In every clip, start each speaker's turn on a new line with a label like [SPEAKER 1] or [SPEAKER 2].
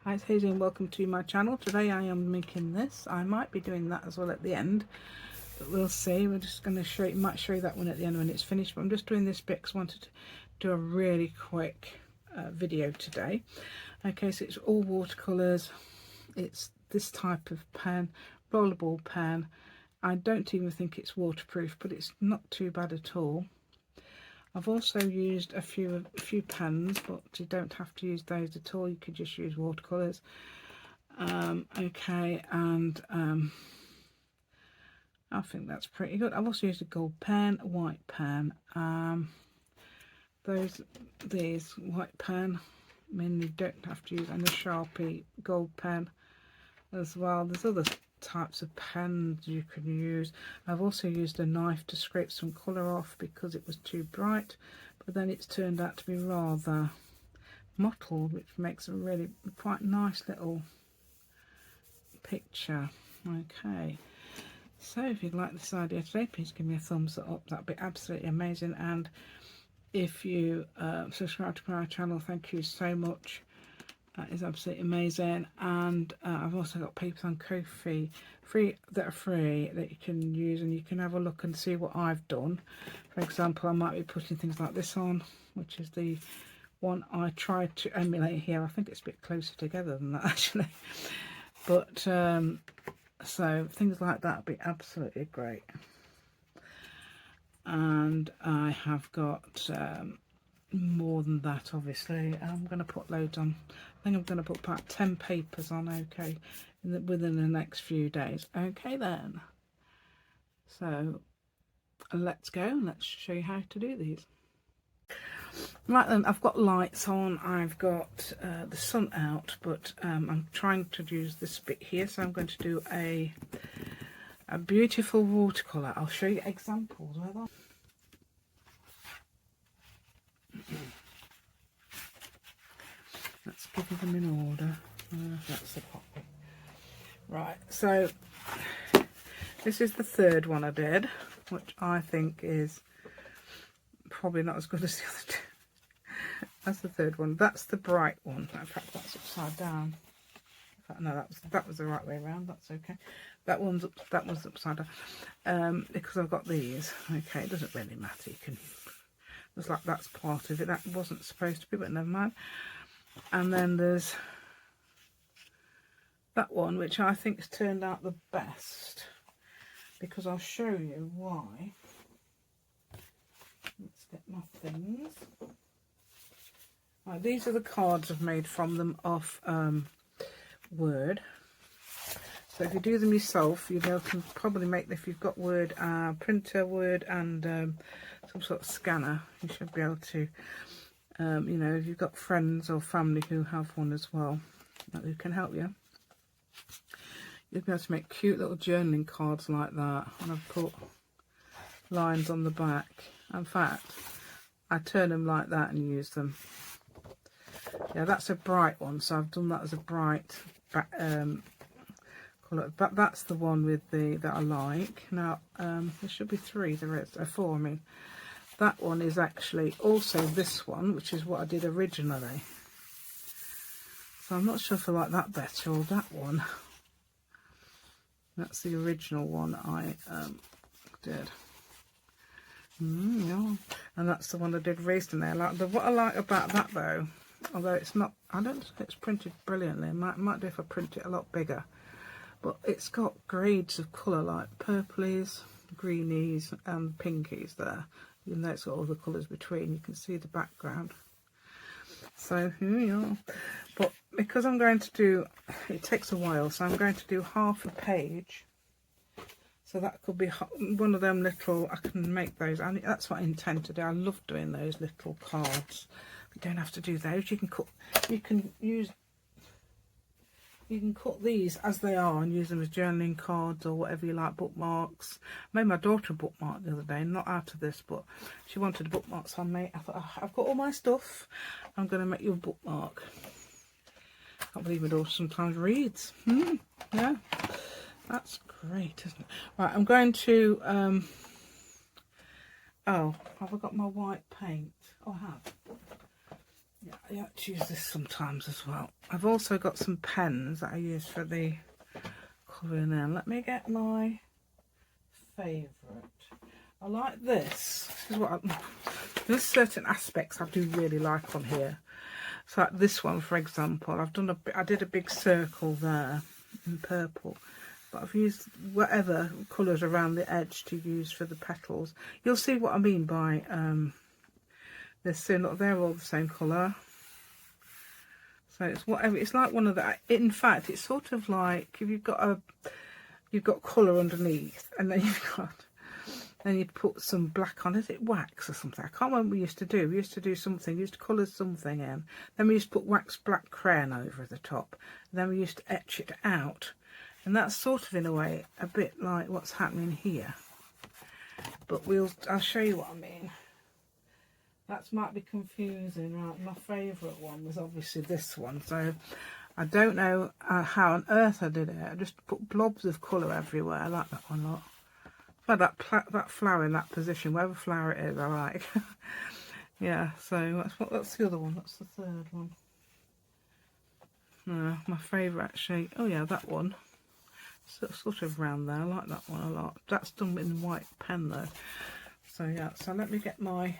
[SPEAKER 1] Hi, it's Hazel and welcome to my channel. Today I am making this. I might be doing that as well at the end, but we'll see. We're just going to show you, might show you that one at the end when it's finished, but I'm just doing this bit because I wanted to do a really quick video today. Okay, so it's all watercolours. It's this type of pen, rollerball pen. I don't even think it's waterproof, but it's not too bad at all. I've also used a few pens, but you don't have to use those at all. You could just use watercolours. Okay, and I think that's pretty good. I've also used a gold pen, a white pen. These white pen, I mean, you don't have to use, and a Sharpie gold pen as well. There's other types of pens you can use. I've also used a knife to scrape some colour off because it was too bright, but then it's turned out to be rather mottled, which makes a really quite nice little picture. Okay, so if you'd like this idea today, please give me a thumbs up. That'd be absolutely amazing. And if you subscribe to my channel, thank you so much. That is absolutely amazing. And I've also got papers on Ko-fi that are free that you can use, and you can have a look and see what I've done. For example, I might be putting things like this on, which is the one I tried to emulate here. I think it's a bit closer together than that actually, but so things like that would be absolutely great. And I have got more than that, obviously. I'm going to put loads on. I think I'm going to put about 10 papers on, okay, within the next few days. Okay then, so let's go and let's show you how to do these. Right then, I've got lights on, I've got the sun out, but I'm trying to use this bit here, so I'm going to do a beautiful watercolour. I'll show you examples with that. Let's give them in order. That's the pot. Right, so this is the third one I did, which I think is probably not as good as the other two. That's the third one. That's the bright one. In fact, that's upside down. In fact, no, that was the right way around. That's okay. That one's upside down. Because I've got these. Okay, it doesn't really matter. You can. Looks like that's part of it. That wasn't supposed to be, but never mind. And then there's that one, which I think has turned out the best, because I'll show you why. Let's get my things. Right, these are the cards I've made from them off Word. So if you do them yourself, you can probably make them if you've got Word, printer, Word, and some sort of scanner. You should be able to, you know, if you've got friends or family who have one as well, who can help you. You'll be able to make cute little journaling cards like that. And I've put lines on the back. In fact, I turn them like that and use them. Yeah, that's a bright one, so I've done that as a bright colour. But that's the one with that I like. Now, there should be three. There is four. I mean, that one is actually also this one, which is what I did originally. So I'm not sure if I like that better or that one. That's the original one I did. Yeah. And that's the one I did recently. What I like about that though, although it's not, I don't think it's printed brilliantly. It might do if I print it a lot bigger. But it's got grades of colour like purplies, greenies and pinkies there. Even though it's got all the colours between, you can see the background. So here we are. But because I'm going to do, it takes a while, so I'm going to do half a page. So that could be one of them little, I can make those, and that's what I intend to do. I love doing those little cards. You don't have to do those. You can cut these as they are and use them as journaling cards or whatever you like, bookmarks. I made my daughter a bookmark the other day, not out of this, but she wanted a bookmark, so I thought, oh, I've got all my stuff, I'm going to make you a bookmark. I can't believe my daughter sometimes reads. Yeah, that's great, isn't it? Right, I'm going to, oh, have I got my white paint? Oh, I have. Yeah, I like to use this sometimes as well. I've also got some pens that I use for the colouring in. Let me get my favourite. I like this. This is what there's certain aspects I do really like on here. So like this one, for example, I did a big circle there in purple, but I've used whatever colours around the edge to use for the petals. You'll see what I mean by this soon. Look, they're all the same colour. So it's whatever. It's like one of the. In fact, it's sort of like if you've got colour underneath, and then you put some black on. Is it wax or something? I can't remember what we used to do. We used to do something. We used to colour something in. Then we used to put wax black crayon over the top. And then we used to etch it out. And that's sort of in a way a bit like what's happening here. But I'll show you what I mean. That might be confusing. Right, my favourite one was obviously this one. So I don't know how on earth I did it. I just put blobs of colour everywhere. I like that one a lot. That flower in that position, whatever flower it is, I like. Yeah, so that's the other one. That's the third one. No, my favourite actually. Oh yeah, that one. Sort of round there. I like that one a lot. That's done in white pen though. So yeah, so let me get my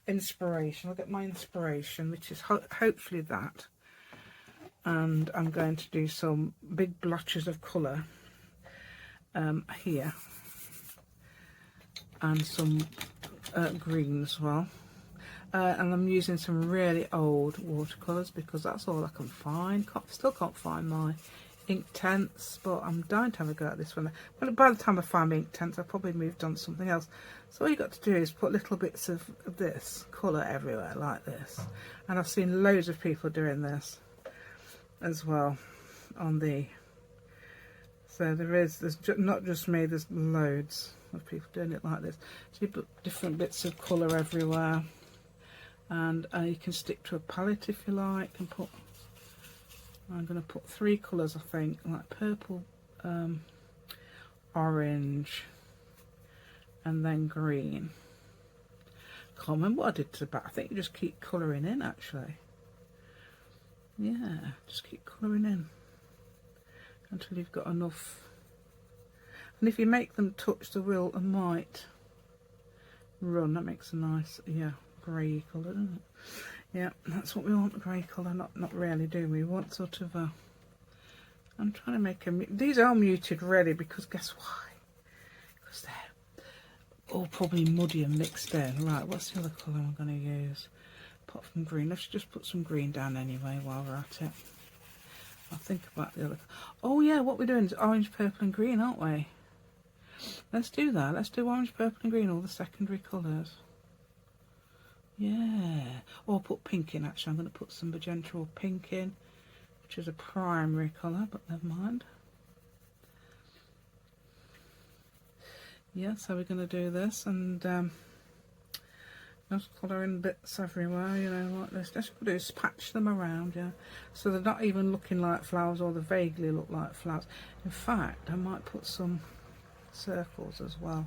[SPEAKER 1] inspiration. I'll get my inspiration, which is hopefully that. And I'm going to do some big blotches of colour here. And some green as well. And I'm using some really old watercolours because that's all I can find. Still can't find my ink tents, but I'm dying to have a go at this one. Well, by the time I find my ink tents, I've probably moved on to something else. So all you've got to do is put little bits of this colour everywhere like this. And I've seen loads of people doing this as well on the... So there's not just me, there's loads of people doing it like this. So you put different bits of colour everywhere. And you can stick to a palette if you like, and put... I'm going to put 3 colours, I think, like purple, orange, and then green. Can't remember what I did to the back. I think you just keep colouring in, actually. Yeah, just keep colouring in until you've got enough. And if you make them touch the wheel, it might run. That makes a nice, yeah, grey colour, doesn't it? Yeah, that's what we want, grey colour. Not really, do we? We want sort of a... I'm trying to make a... These are muted really, because guess why? Because they're all probably muddy and mixed in. Right, what's the other colour I'm going to use? Apart from green. Let's just put some green down anyway while we're at it. I'll think about the other... Oh yeah, what we're doing is orange, purple and green, aren't we? Let's do that. Let's do orange, purple and green, all the secondary colours. Yeah. Or I'll put pink in, actually. I'm going to put some magenta or pink in, which is a primary colour, but never mind. Yeah, so we're going to do this, and just colour in bits everywhere, you know, like this. That's what we do is patch them around, yeah. So they're not even looking like flowers, or they vaguely look like flowers. In fact, I might put some circles as well.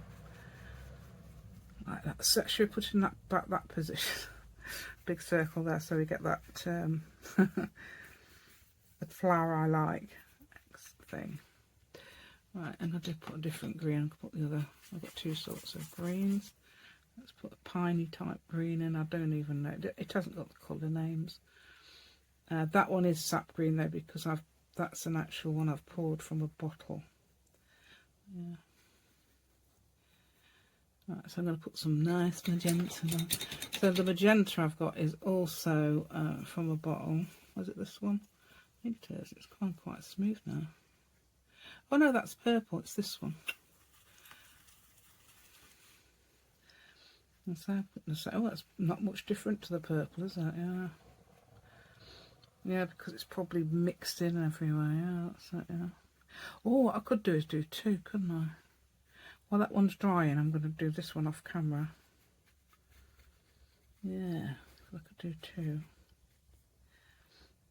[SPEAKER 1] Like that. So should we put in that position? Big circle there, so we get that the flower I like thing. Right, and I did put a different green. I'll put the other. I've got 2 sorts of greens. Let's put a piney type green in. I don't even know. It hasn't got the colour names. That one is sap green though, because that's an actual one I've poured from a bottle. Yeah. Right, so I'm going to put some nice magenta on. So the magenta I've got is also from a bottle. Was it this one? I think it is. It's gone quite smooth now. Oh no, that's purple. It's this one. And so, oh, that's not much different to the purple, is it? Yeah. Yeah, because it's probably mixed in everywhere. Yeah, that's it. Yeah. Oh, what I could do is do 2, couldn't I? While that one's drying, I'm going to do this one off camera. Yeah, I could do 2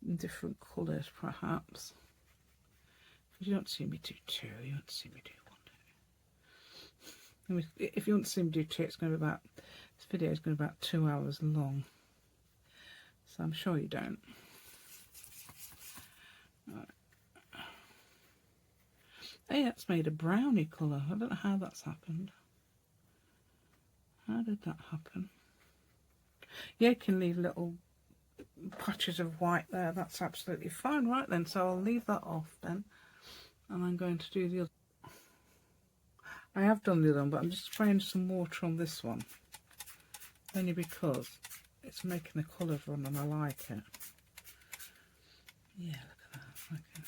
[SPEAKER 1] in different colours, perhaps. Because you don't see me do 2, you want to see me do 1. If you want to see me do 2, it's going to be about, this video is going to be about 2 hours long. so I'm sure you don't. Right. Hey, that's made a brownie colour. I don't know how that's happened. How did that happen? Yeah, you can leave little patches of white there. That's absolutely fine. Right then, so I'll leave that off then. And I'm going to do the other. I have done the other one, but I'm just spraying some water on this one. Only because it's making the colours run and I like it. Yeah, look at that. Okay.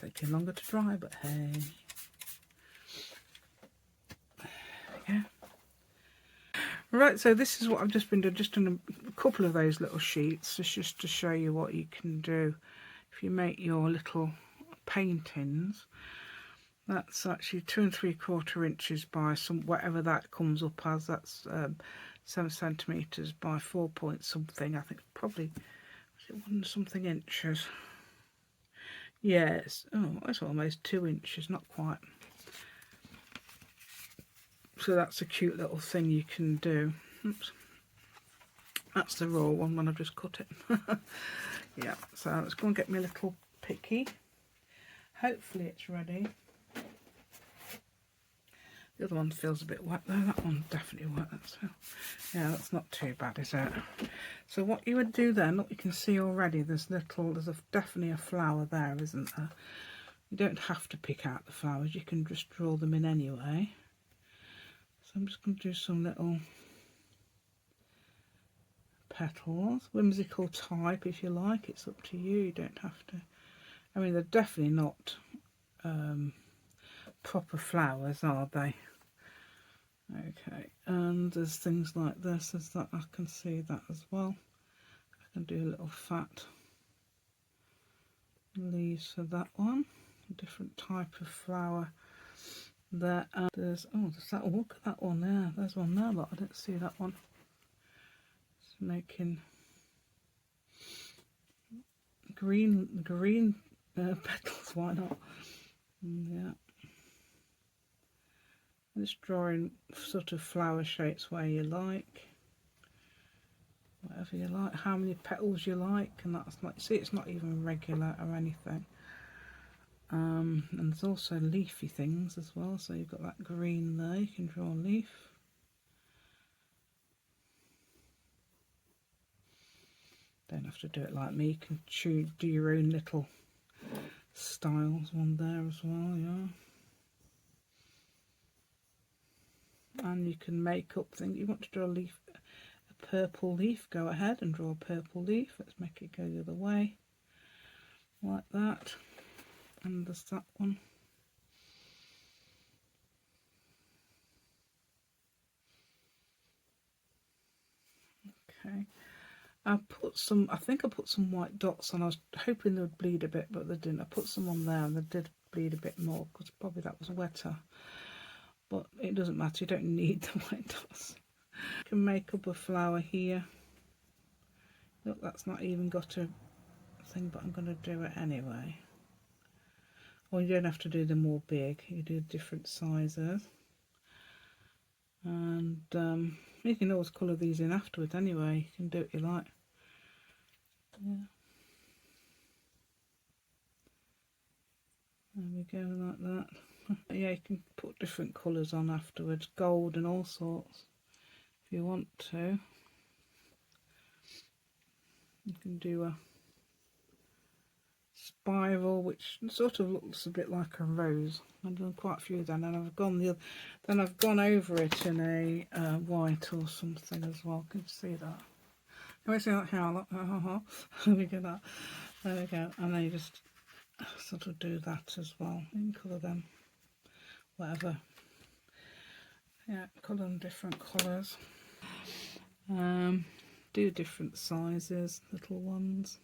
[SPEAKER 1] Taking longer to dry, but hey. There we go. Right, so this is what I've just been doing, just on a couple of those little sheets, just to show you what you can do if you make your little paintings. That's actually 2 3/4 inches by whatever that comes up as. That's 7 centimeters by 4 point something. I think probably 1 something inches. Yes, oh, it's almost 2 inches, not quite. So that's a cute little thing you can do. Oops. That's the raw one when I've just cut it. Yeah, so let's go and get me a little picky. Hopefully it's ready. The other one feels a bit wet though. That one definitely wet. Yeah, that's not too bad, is it? So what you would do then, look, you can see already there's definitely a flower there, isn't there? You don't have to pick out the flowers, you can just draw them in anyway. So I'm just going to do some little petals, whimsical type if you like, it's up to you, you don't have to. I mean, they're definitely not proper flowers, are they? Okay, and there's things like this, as that, I can see that as well. I can do a little fat leaves for that one, a different type of flower there. And there's that, look at that one there, there's one there, but I didn't see that one. It's making green petals, why not? Yeah, just drawing sort of flower shapes where you like, whatever you like, how many petals you like, and that's like, see, it's not even regular or anything. And there's also leafy things as well, so you've got that green there, you can draw a leaf. Don't have to do it like me, you can do your own little styles. One there as well, yeah. And you can make up things. You want to draw a leaf, a purple leaf, go ahead and draw a purple leaf. Let's make it go the other way, like that. And there's that one. Okay. I think I put some white dots on. I was hoping they would bleed a bit, but they didn't. I put some on there and they did bleed a bit more because probably that was wetter. But it doesn't matter, you don't need the white dots. You can make up a flower here. Look, that's not even got a thing, but I'm going to do it anyway. Or you don't have to do them all big, you do different sizes. And you can always colour these in afterwards anyway, you can do what you like. Yeah. There we go, like that. Yeah, you can put different colours on afterwards, gold and all sorts, if you want to. You can do a spiral, which sort of looks a bit like a rose. I've done quite a few then, and I've gone over it in a white or something as well. Can you see that? Can you see that how? There we go. There we go. And then you just sort of do that as well. You can colour them, whatever. Yeah, colour them different colours. Do different sizes, little ones.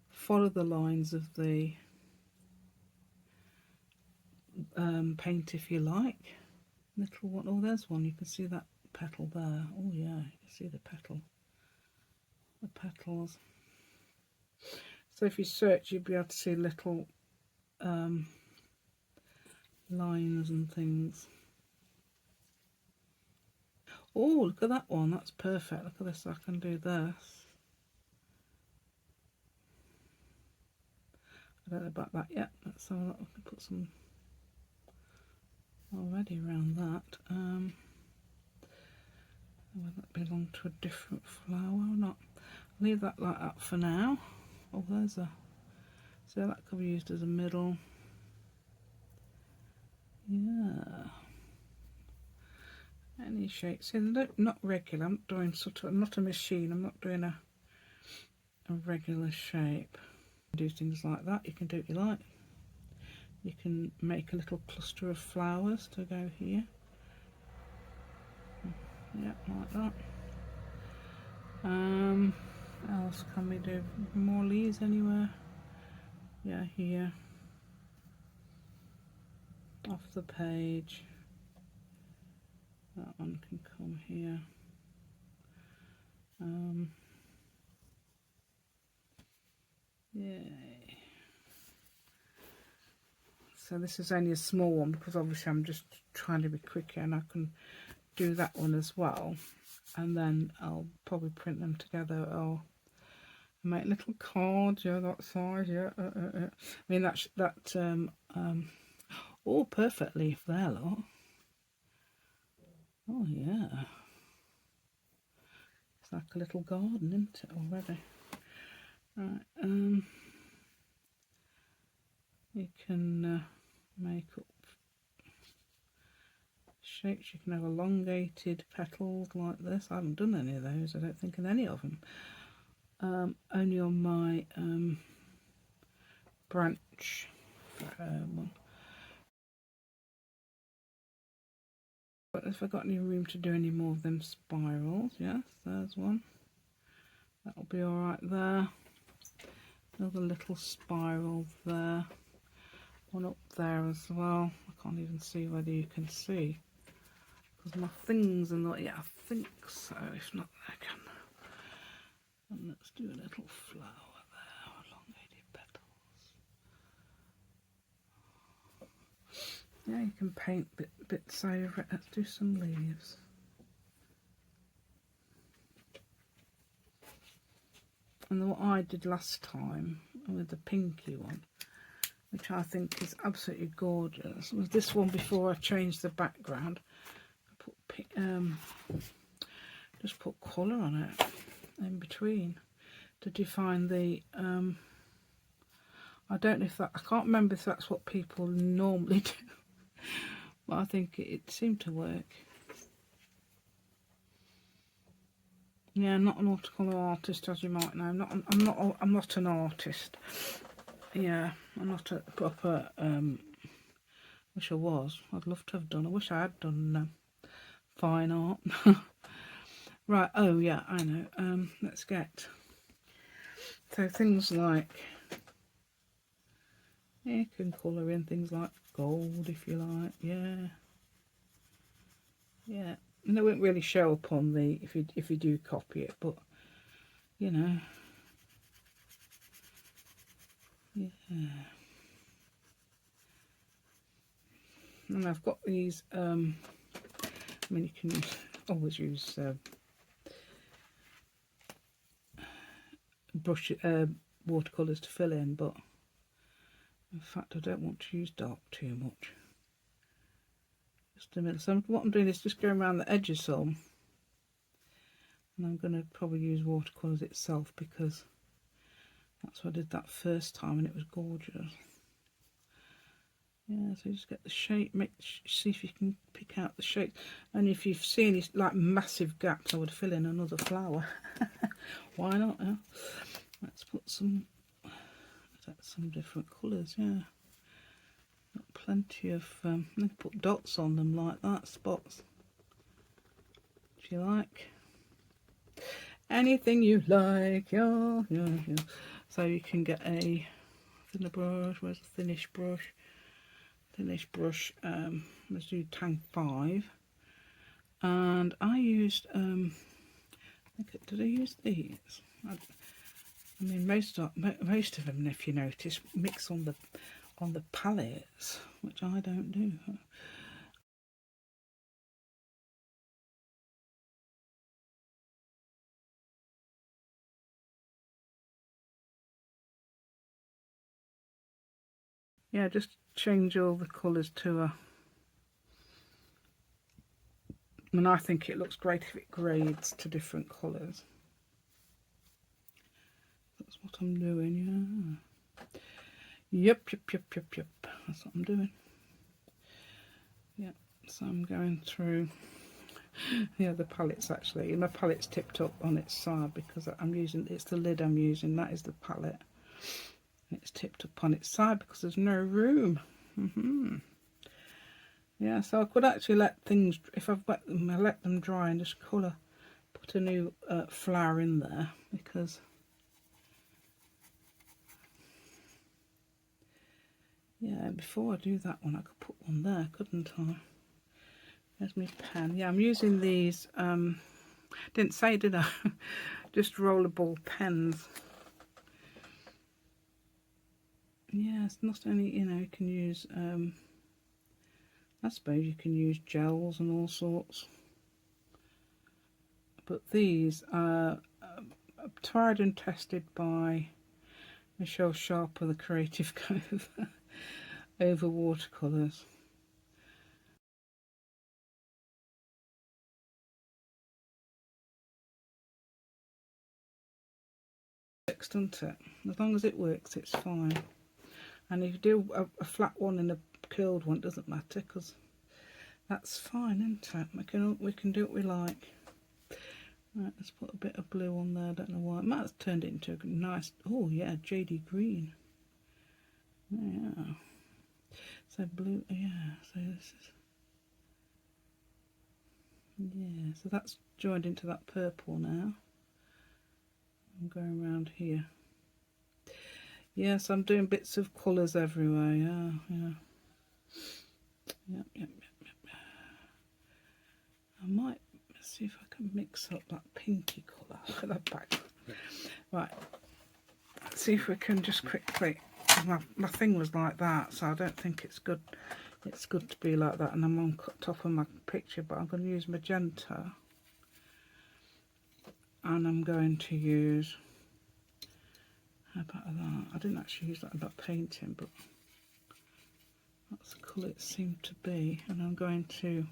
[SPEAKER 1] Follow the lines of the paint if you like. Little one, oh, there's one, you can see that petal there. Oh yeah, you can see the petals. So if you search, you'll be able to see little lines and things. Oh, look at that one, that's perfect. Look at this, I can do this. I don't know about that yet. Let's have a look. We can put some already around that. Will that belong to a different flower or not? Leave that like that for now. Oh, there's a, so that could be used as a middle. Yeah. Any shape. See, they're not regular. I'm not doing sort of, I'm not a machine. I'm not doing a regular shape. Do things like that. You can do what you like. You can make a little cluster of flowers to go here. Yeah, like that. What else can we do? More leaves anywhere? Yeah, here. Off the page. That one can come here. Yay. So this is only a small one because obviously I'm just trying to be quicker, and I can do that one as well, and then I'll probably print them together or make little cards, yeah, that size, yeah. I mean oh, perfect leaf there, look. Oh yeah, it's like a little garden, isn't it, already? Right, you can make up shapes. You can have elongated petals like this. I haven't done any of those, I don't think, in any of them. Only on my branch one. But if I got any room to do any more of them spirals, yes, there's one. That'll be alright there. Another little spiral there. One up there as well. I can't even see whether you can see, because my things are not, yeah, I think so. If not, I can. And let's do a little flower there, elongated petals. Yeah, you can paint bits over it. Let's do some leaves. And what I did last time with the pinky one, which I think is absolutely gorgeous, was this one before I changed the background. I put just put colour on it in between to define the I don't know if that, I can't remember if that's what people normally do, but I think it seemed to work. Yeah, I'm not an watercolour artist, as you might know. I'm not an artist. Yeah, I'm not a proper wish I was. I'd love to have done. I wish I had done fine art. Right, oh yeah, I know. Let's get, so things like, yeah, you can colour in things like gold if you like. Yeah, yeah, and they won't really show up on the, if you do copy it, but you know, yeah. And I've got these I mean, you can always use brush watercolours to fill in, but in fact I don't want to use dark too much. Just a minute. So what I'm doing is just going around the edges some, and I'm going to probably use watercolours itself because that's what I did that first time and it was gorgeous. Yeah, so just get the shape, see if you can pick out the shape, and if you see any like massive gaps, I would fill in another flower. Why not? Yeah? Let's put some different colours. Yeah, got plenty of. Put dots on them like that, spots. If you like, anything you like. Yeah. So you can get a thinner brush. Where's the thinnish brush? Brush, let's do Tank 5, and I used did I use these? I mean most of them, if you notice, mix on the palettes, which I don't do. yeah, just change all the colours to a, and I think it looks great if it grades to different colours. That's what I'm doing, yeah. Yep. That's what I'm doing. Yep, so I'm going through, yeah, the palettes actually. My palette's tipped up on its side because I'm using, it's the lid I'm using, that is the palette. And it's tipped up on its side because there's no room. Yeah, so I could actually let things, if I've wet them, I let them dry and just colour, put a new flower in there, because yeah, before I do that one, I could put one there, couldn't I? There's my pen. Yeah, I'm using these, didn't say, did I? Just rollerball pens. Yeah, it's not only, you know, you can use, I suppose you can use gels and all sorts. But these are tried and tested by Michelle Sharper, the Creative Cove, over watercolours. Doesn't it? As long as it works, it's fine. And if you do a flat one and a curled one, it doesn't matter, because that's fine, isn't it? We can do what we like. Right, let's put a bit of blue on there. I don't know why. It might have turned it into a nice, oh yeah, jadey green. Yeah. So blue, yeah. So this is, yeah. So that's joined into that purple now. I'm going around here. Yes, I'm doing bits of colours everywhere. Yeah. Yep. I might see if I can mix up that pinky colour. Look at that back. Right. Let's see if we can just quickly. My thing was like that, so I don't think it's good. It's good to be like that. And I'm on top of my picture, but I'm going to use magenta, and I'm going to use. How about that? I didn't actually use that about painting, but that's the colour it seemed to be. And I'm going to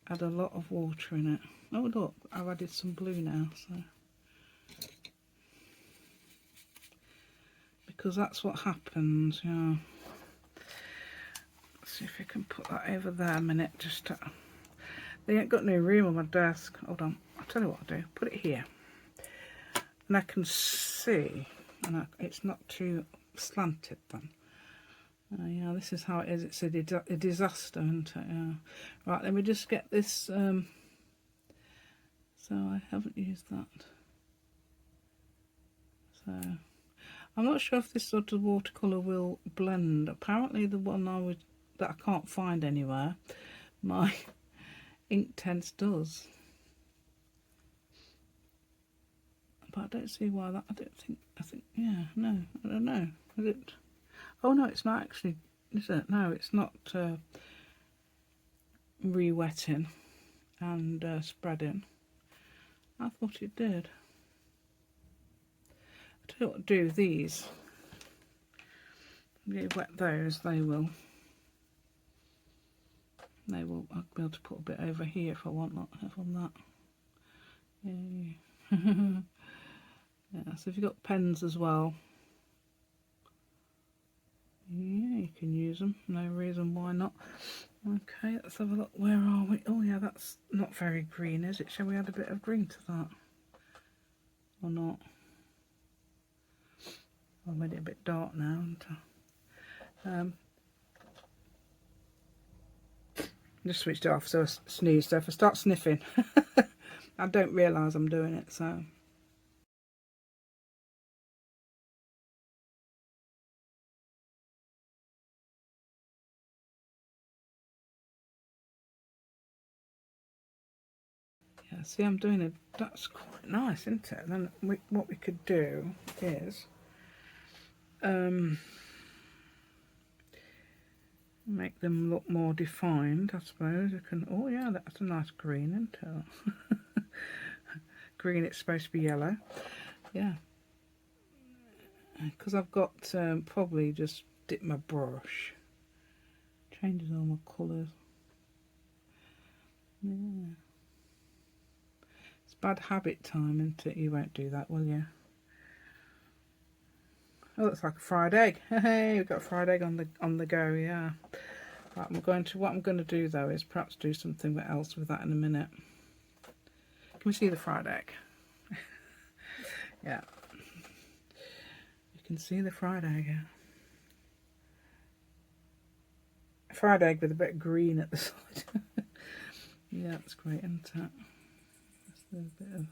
[SPEAKER 1] add a lot of water in it. Oh look, I've added some blue now, so because that's what happens. Yeah. Let's see if we can put that over there a minute. Just to, they ain't got no room on my desk. Hold on, I'll tell you what I'll do. Put it here, and I can see, and it's not too slanted then. Yeah, this is how it is. It's a disaster, isn't it? Yeah. Right, let me just get this. So I haven't used that. So I'm not sure if this sort of watercolour will blend. Apparently the one that I can't find anywhere, my Inktense does. But I don't see why that, I think, yeah, no, I don't know. Is it? Oh no, it's not actually, is it? No, it's not re-wetting and spreading. I thought it did. I tell you what to do, these. If you wet those, they will. I'll be able to put a bit over here if I want that. Yeah. Yeah, so if you've got pens as well, yeah, you can use them. No reason why not. Okay, let's have a look. Where are we? Oh yeah, that's not very green, is it? Shall we add a bit of green to that? Or not? I've made it a bit dark now. Just switched it off, so I sneezed. So if I start sniffing, I don't realise I'm doing it, so. Yeah, see, I'm doing it. That's quite nice, isn't it? And then what we could do is make them look more defined, I suppose. You can. Oh yeah, that's a nice green, isn't it? Green. It's supposed to be yellow. Yeah. Because I've got probably just dip my brush. Changes all my colours. Yeah. It's bad habit time, isn't it? You won't do that, will you? Oh, looks like a fried egg. Hey, we've got a fried egg on the go, yeah. Right, what I'm going to do though is perhaps do something else with that in a minute. Can we see the fried egg? Yeah. You can see the fried egg, yeah. Fried egg with a bit of green at the side. Yeah, that's great, isn't it? Just a bit of...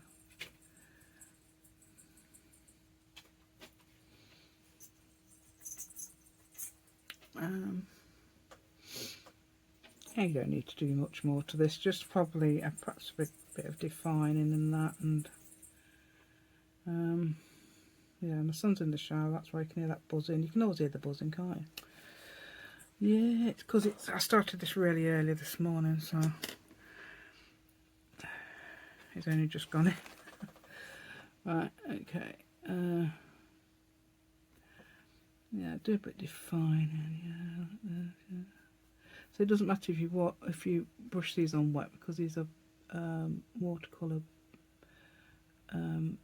[SPEAKER 1] yeah, you don't need to do much more to this, just probably perhaps a bit of defining and that, and yeah, my son's in the shower, that's why you can hear that buzzing. You can always hear the buzzing, can't you? Yeah, it's because I started this really early this morning, so he's only just gone in. Right, okay. Yeah, do a bit defining, yeah. So it doesn't matter if you brush these on wet, because these are watercolour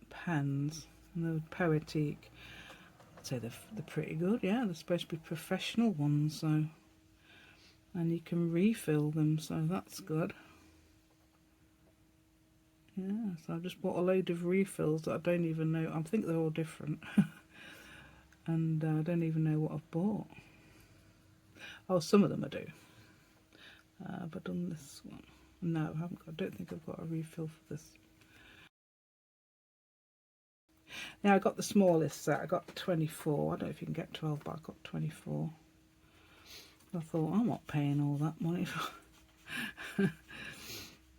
[SPEAKER 1] pens, and they're Poetique. I'd say they're pretty good, yeah. They're supposed to be professional ones, so, and you can refill them, so that's good. Yeah, so I've just bought a load of refills that I don't even know. I think they're all different, and I don't even know what I've bought. Oh, some of them I do. Have I done this one? No, I haven't. I don't think I've got a refill for this. Now I got the smallest set. I got 24. I don't know if you can get 12, but I got 24. I thought I'm not paying all that money for.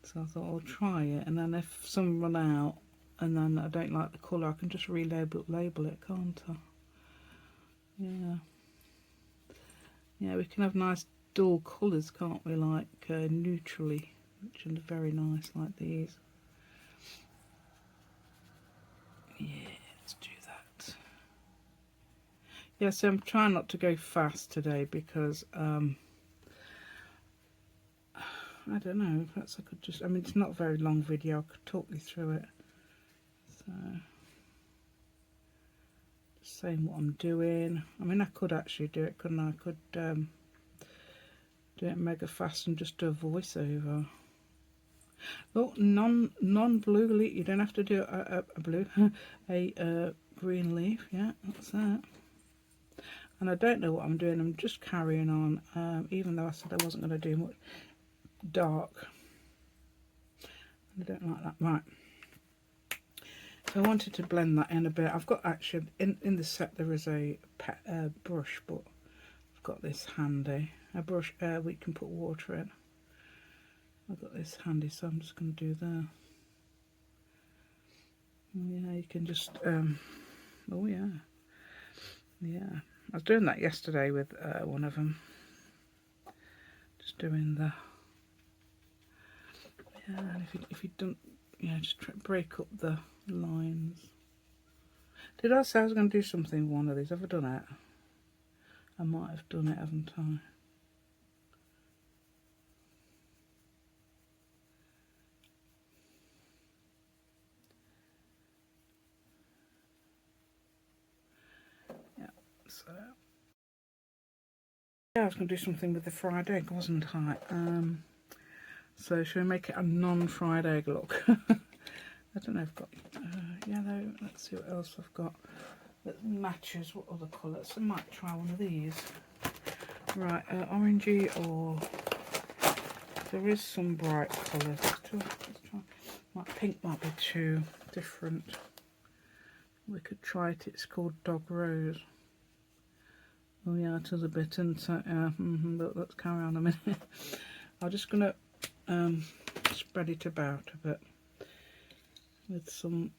[SPEAKER 1] So I thought I'll try it, and then if some run out, and then I don't like the colour, I can just label it, can't I? Yeah. Yeah, we can have nice dull colours, can't we? Like neutrally, which are very nice, like these. Yeah, let's do that. Yeah, so I'm trying not to go fast today because I don't know, perhaps I could just, I mean, it's not a very long video, I could talk you through it. So, just saying what I'm doing. I mean, I could actually do it, couldn't I? I could do it mega fast and just do a voiceover. Oh, non-blue leaf, you don't have to do a blue, a green leaf, yeah, that's that. And I don't know what I'm doing, I'm just carrying on, even though I said I wasn't going to do much dark. I don't like that. Right, so I wanted to blend that in a bit. I've got actually in the set there is a brush, but I've got this handy, a brush we can put water in. I've got this handy, so I'm just going to do that. Yeah, you can just oh yeah, I was doing that yesterday with one of them, just doing the and if you don't, just break up the lines. Did I say I was going to do something with one of these? Have I done it? I might have done it, haven't I? Yeah, so yeah, I was going to do something with the fried egg, wasn't I? So should we make it a non-fried egg look? I don't know if I've got yellow. Let's see what else I've got that matches. What other colours? I might try one of these. Right, orangey, or there is some bright colours. Let's try. Pink might be too different. We could try it. It's called Dog Rose. Oh yeah, it is a bit, isn't it? But let's carry on a minute. I'm just gonna spread it about a bit with some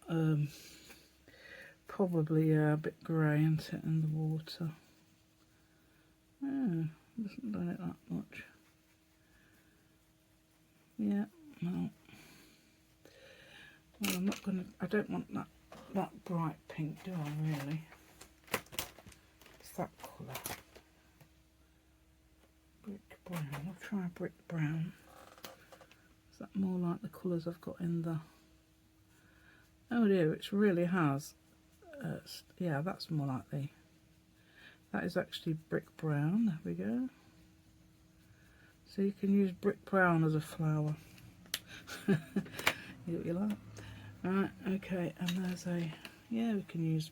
[SPEAKER 1] probably a bit grey, isn't it, in the water. Oh, hasn't done it that much. Yeah, no. Well, I'm not gonna. I don't want that bright pink, do I? Really? It's that colour. brown. I'll try brick brown. Is that more like the colours I've got in the... Oh dear, it really has. Yeah, that's more like the... That is actually brick brown. There we go. So you can use brick brown as a flower. You what you like. Right, okay, and there's a... Yeah, we can use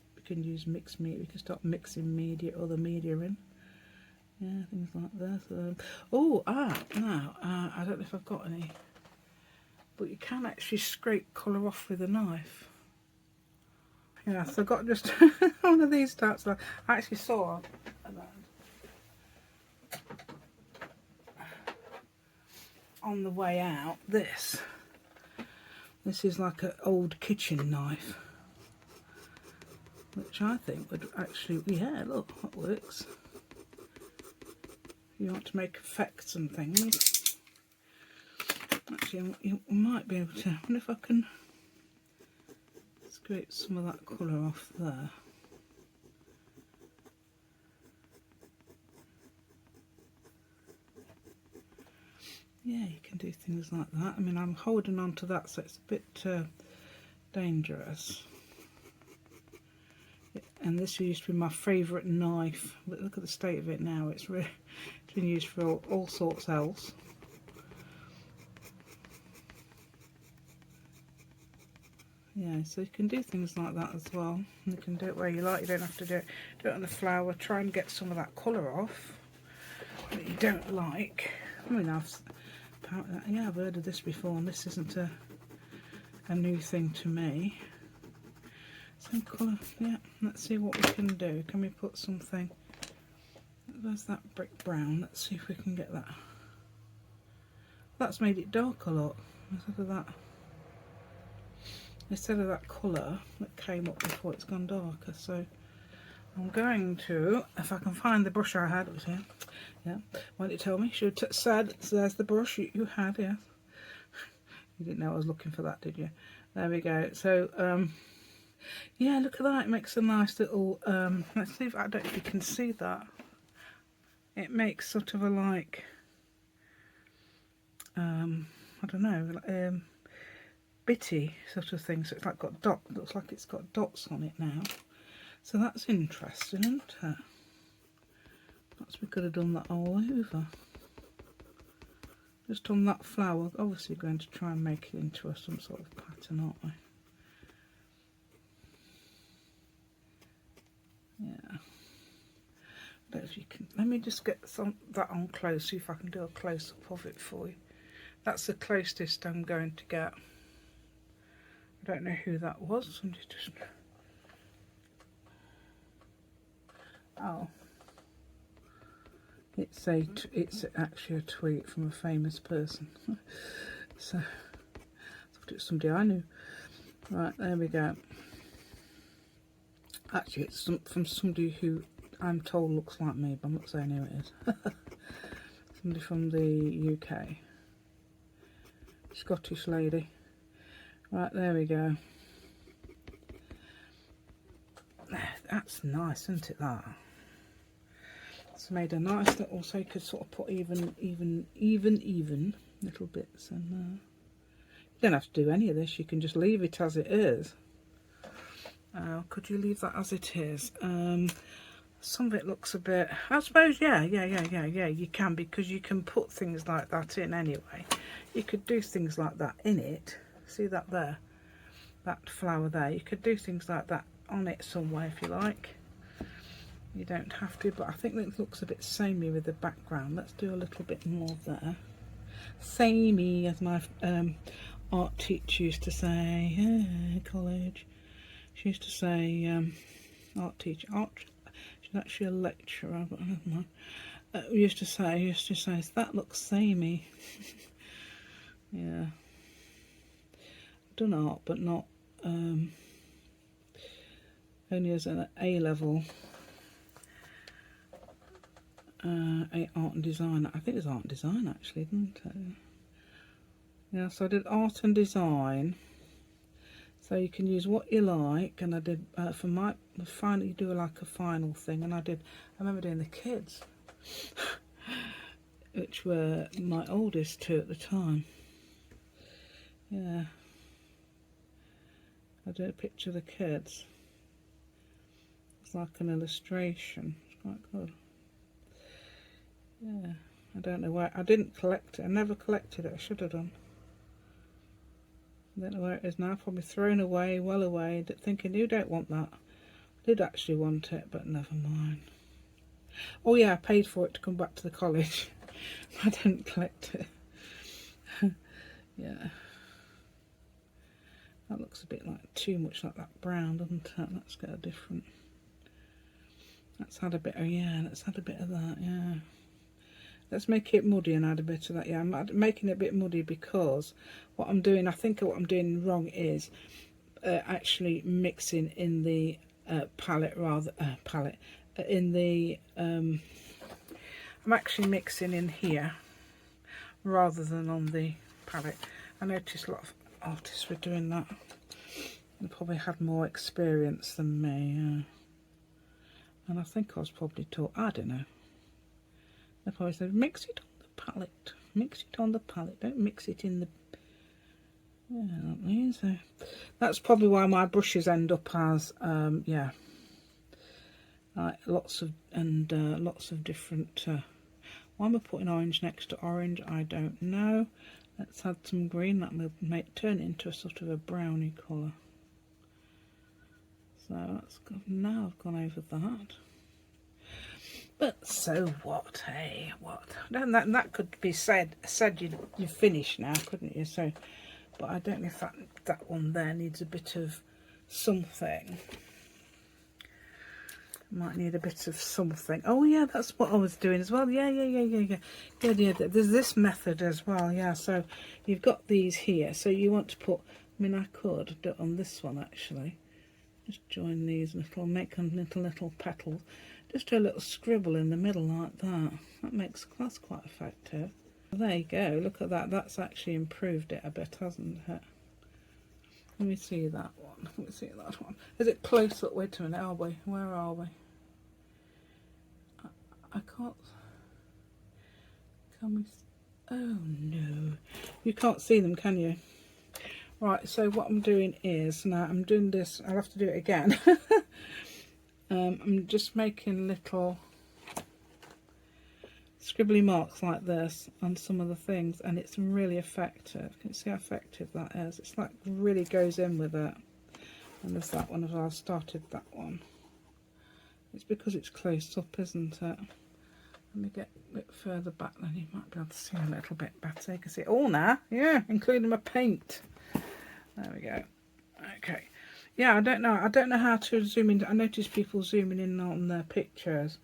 [SPEAKER 1] mixed media. We can start mixing media, other media in. Yeah, things like this. Now, I don't know if I've got any, but you can actually scrape colour off with a knife. Yeah, so I got just one of these types. I actually saw on the way out this. This is like an old kitchen knife, which I think would actually, yeah, look, that works. You want to make effects and things. Actually, you might be able to. I wonder if I can scrape some of that colour off there. Yeah, you can do things like that. I mean, I'm holding on to that, so it's a bit dangerous. And this used to be my favourite knife, but look at the state of it now. It's been used for all sorts else. Yeah, so you can do things like that as well. You can do it where you like. You don't have to do it on the flower. Try and get some of that colour off that you don't like. I mean, I've heard of this before, and this isn't a new thing to me. Some colour, yeah. Let's see what we can do. Can we put something? There's that brick brown. Let's see if we can get that. That's made it dark a lot instead of that colour that came up before. It's gone darker. So I'm going to, if I can find the brush I had, it was here. Yeah. Why didn't you tell me? Should have said. So there's the brush you had. Yeah. You didn't know I was looking for that, did you? There we go. So yeah, look at that. It makes a nice little, let's see if, I don't know if you can see that. It makes sort of a like, I don't know, bitty sort of thing. So it's like got dots, looks like it's got dots on it now. So that's interesting, isn't it? Perhaps we could have done that all over. Just on that flower. Obviously going to try and make it into some sort of pattern, aren't we? Yeah. But if you can, let me just get that on close, see if I can do a close up of it for you. That's the closest I'm going to get. I don't know who that was. Somebody just. Oh. It's actually a tweet from a famous person. So I thought it was somebody I knew. Right, there we go. Actually, it's from somebody who I'm told looks like me, but I'm not saying who it is. Somebody from the UK. Scottish lady. Right, there we go. That's nice, isn't it, that? It's made a nice little, so you could sort of put even little bits in there. You don't have to do any of this, you can just leave it as it is. Could you leave that as it is? Some of it looks a bit, I suppose, yeah, you can, because you can put things like that in anyway. You could do things like that in it. See that there? That flower there. You could do things like that on it somewhere if you like. You don't have to, but I think it looks a bit samey with the background. Let's do a little bit more there. Samey, as my art teacher used to say, college. She used to say, art teacher, she's actually a lecturer, but never mind. Used to say, that looks samey. Yeah. I've done art, but not, only as an A level. Art and design. I think it was art and design actually, didn't it? Yeah, so I did art and design. So you can use what you like, and I did for my final. You do like a final thing, and I remember doing the kids. which were my oldest two at the time. Yeah, I did a picture of the kids. It's like an illustration. It's quite good. Yeah, I don't know where. I didn't collect it. I never collected it. I should have done. I don't know where it is now. Probably thrown away, well away. Thinking, you don't want that. I did actually want it, but never mind. Oh yeah, I paid for it to come back to the college. I didn't collect it. Yeah. That looks a bit like too much like that brown, doesn't it? Let's get a different. That's had a bit of, yeah, let's add a bit of that, yeah. Let's make it muddy and add a bit of that. Yeah, I'm making it a bit muddy because what I'm doing, I think what I'm doing wrong is actually mixing in the palette rather, in the, I'm actually mixing in here rather than on the palette. I noticed a lot of artists were doing that. They probably had more experience than me, and I think I was probably taught, I don't know. They probably said, mix it on the palette. Mix it on the palette. Don't mix it in the... Yeah, so that's probably why my brushes end up as, yeah, like lots of different... why am I putting orange next to orange? I don't know. Let's add some green. That will turn it into a sort of a browny colour. So that's good. Now I've gone over that. But so what, hey, what? Then that could be said you've finished now, couldn't you? So, but I don't know if that one there needs a bit of something. Might need a bit of something. Oh yeah, that's what I was doing as well. Yeah. There's this method as well. Yeah, so you've got these here. So you want to put, I mean, I could do it on this one actually. Just join these little, make them little petals. Just do a little scribble in the middle like that. That's quite effective. Well, there you go. Look at that. That's actually improved it a bit, hasn't it? Let me see that one. Let me see that one. Is it close up? Wait a minute. Are we? Where are we? I can't. Can we? Oh no, you can't see them, can you? Right. So what I'm doing is now I'm doing this. I'll have to do it again. I'm just making little scribbly marks like this on some of the things, and it's really effective. Can you see how effective that is? It's like really goes in with it. And there's that one as well. I started that one. It's because it's close up, isn't it? Let me get a bit further back, then you might be able to see a little bit better. You can see it all now, yeah, including my paint. There we go. Okay. Yeah, I don't know how to zoom in. I notice people zooming in on their pictures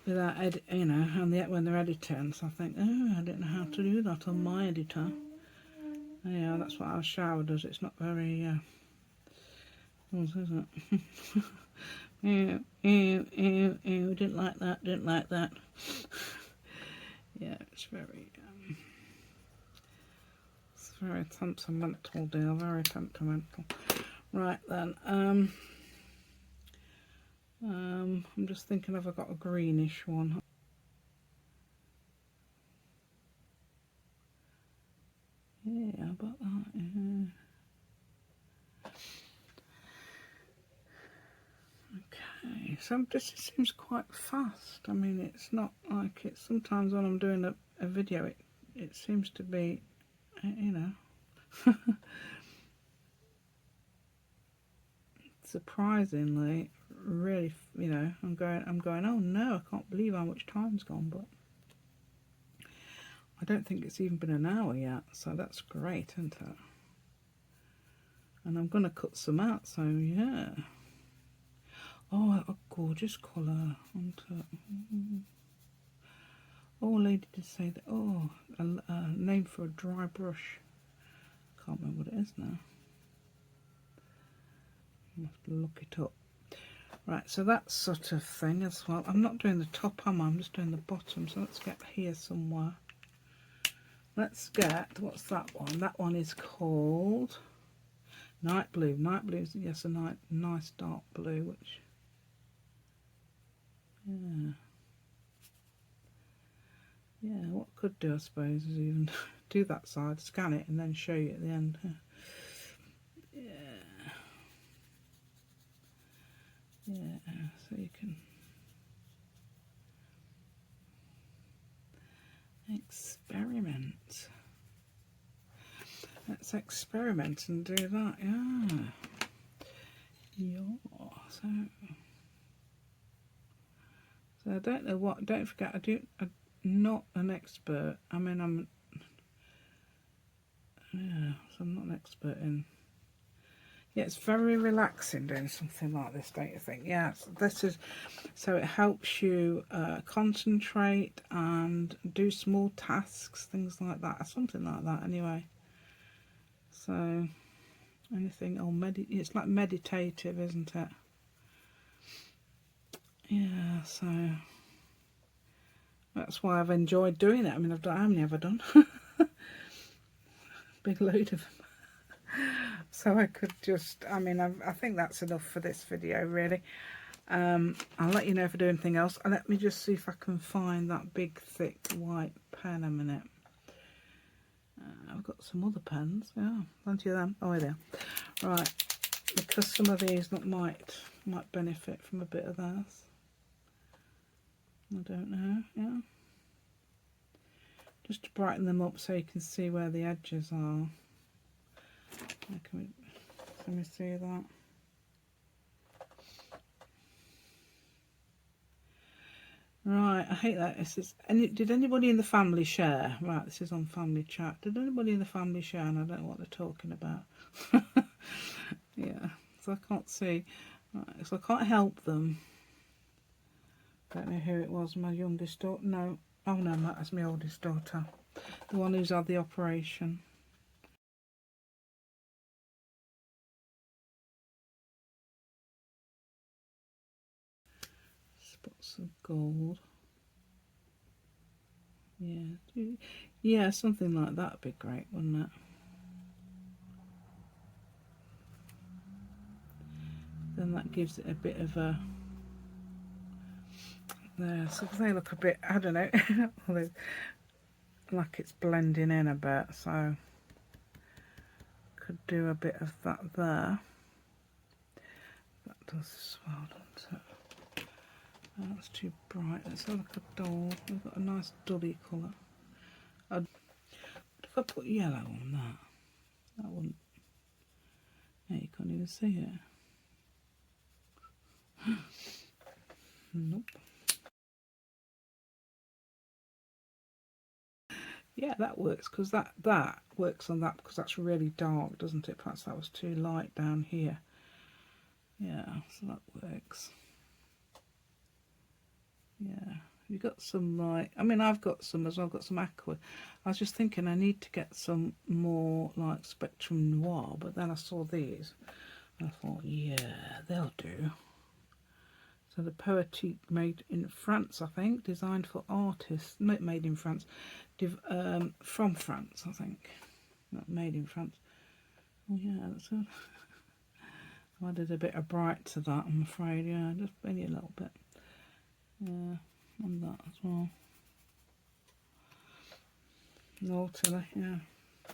[SPEAKER 1] without when they're editing. So I think, oh, I don't know how to do that on my editor. Yeah, that's what our shower does. It's not very, is it? Didn't like that. Yeah, it's very temperamental deal, very temperamental. Right then, I'm just thinking if I've got a greenish one. Yeah, how about that? Yeah. Okay, so this seems quite fast. I mean, it's not like it's sometimes when I'm doing a video, it seems to be, surprisingly, really, I'm going, oh no, I can't believe how much time's gone, but I don't think it's even been an hour yet, so that's great, isn't it? And I'm going to cut some out, so yeah. Oh, a gorgeous colour onto it. Oh, a lady did say that. Oh, a name for a dry brush. Can't remember what it is now. I'll have to look it up. Right, so that sort of thing as well. I'm not doing the top, am I? I'm just doing the bottom. So let's get here somewhere. Let's get, what's that one? That one is called Night Blue. Night Blue is, yes, a nice dark blue, which, Yeah, what I could do, I suppose, is even do that side, scan it, and then show you at the end. Yeah. Yeah, so you can experiment. Let's experiment and do that, yeah. Yeah, so I don't know what, don't forget, I'm not an expert. I mean, so I'm not an expert in. Yeah, it's very relaxing doing something like this, don't you think? Yeah, so this is, so it helps you concentrate and do small tasks, things like that, something like that anyway. So anything, or it's like meditative, isn't it? Yeah, so that's why I've enjoyed doing it. I mean, I've done, how many have I done? Big load of them. So I could just, I mean, I think that's enough for this video, really. I'll let you know if I do anything else. Let me just see if I can find that big, thick, white pen a minute. I've got some other pens. Yeah, plenty of them. Oh, there. Right, because some of these might benefit from a bit of this. I don't know. Yeah. Just to brighten them up so you can see where the edges are. Let me see that. Right, I hate that. This is, did anybody in the family share? Right, this is on family chat. Did anybody in the family share? And I don't know what they're talking about. Yeah, so I can't see. Right, so I can't help them. Don't know who it was. My youngest daughter. No. Oh no, that's my oldest daughter. The one who's had the operation. Spots of gold. Yeah, yeah, something like that would be great, wouldn't it? Then that gives it a bit of a, there, so they look a bit, I don't know, like it's blending in a bit, so could do a bit of that there. That does as well, doesn't it? Oh, that's too bright. Let's have a look at dull. We've got a nice dully colour. If I put yellow on that wouldn't. Yeah, you can't even see it. Nope. Yeah, that works, because that works on that, because that's really dark, doesn't it? Perhaps that was too light down here. Yeah, so that works. Yeah, you got some like, I mean, I've got some as well. I've got some aqua. I was just thinking I need to get some more like Spectrum Noir, but then I saw these and I thought, yeah, they'll do. So the Poetique, made in France, I think, designed for artists, not made in France, from France, I think, not made in France. Oh yeah, that's it. I added a bit of bright to that, I'm afraid. Yeah, just maybe a little bit. Yeah, on that as well. Naughty, yeah.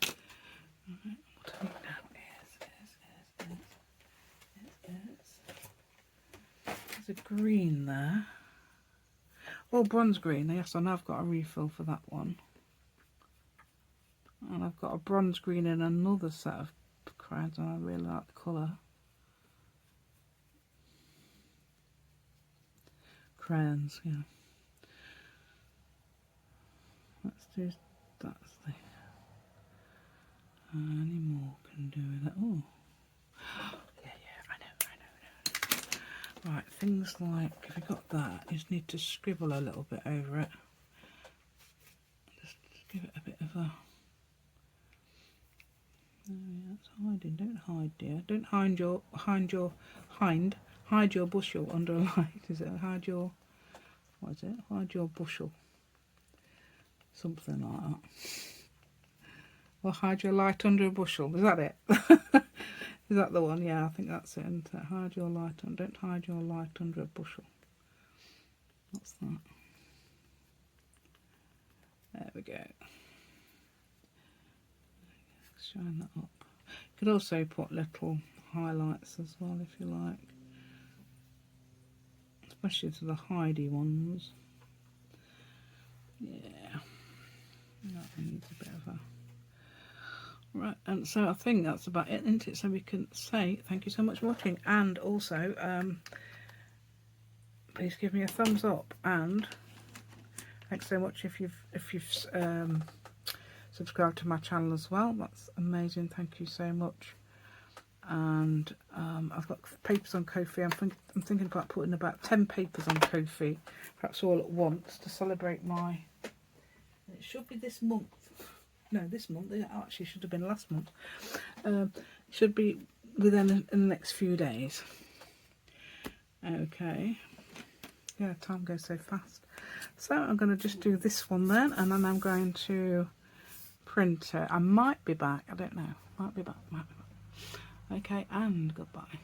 [SPEAKER 1] Right, what I need now is there's a green there. Oh, bronze green. Yes, I know I've got a refill for that one. And I've got a bronze green in another set of crayons, and I really like the colour. Crayons, yeah. Let's do, that's the, any more can do with that. Oh, yeah, I know. Right, things like, if you got that, you just need to scribble a little bit over it. Just give it a bit of a, oh yeah, it's hiding. Don't hide, dear. Don't hide your bushel under a light. Is it hide your, what is it? Hide your bushel. Something like that. Or hide your light under a bushel. Is that it? Is that the one? Yeah, I think that's it. And hide your light on. Don't hide your light under a bushel. What's that? There we go. Shine that up. You could also put little highlights as well if you like, especially to the hidey ones. Yeah, that needs a bit of a... Right, and so I think that's about it, isn't it? So we can say thank you so much for watching, and also please give me a thumbs up, and thanks so much if you've subscribed to my channel as well. That's amazing. Thank you so much. And I've got papers on Ko-fi. I'm thinking about putting about 10 papers on Ko-fi, perhaps all at once, to celebrate my... It should be this month. No, this month. It actually should have been last month. It should be within in the next few days. Okay. Yeah, time goes so fast. So I'm going to just do this one then, and then I'm going to print it. I might be back. I don't know. Might be back. Okay, and goodbye.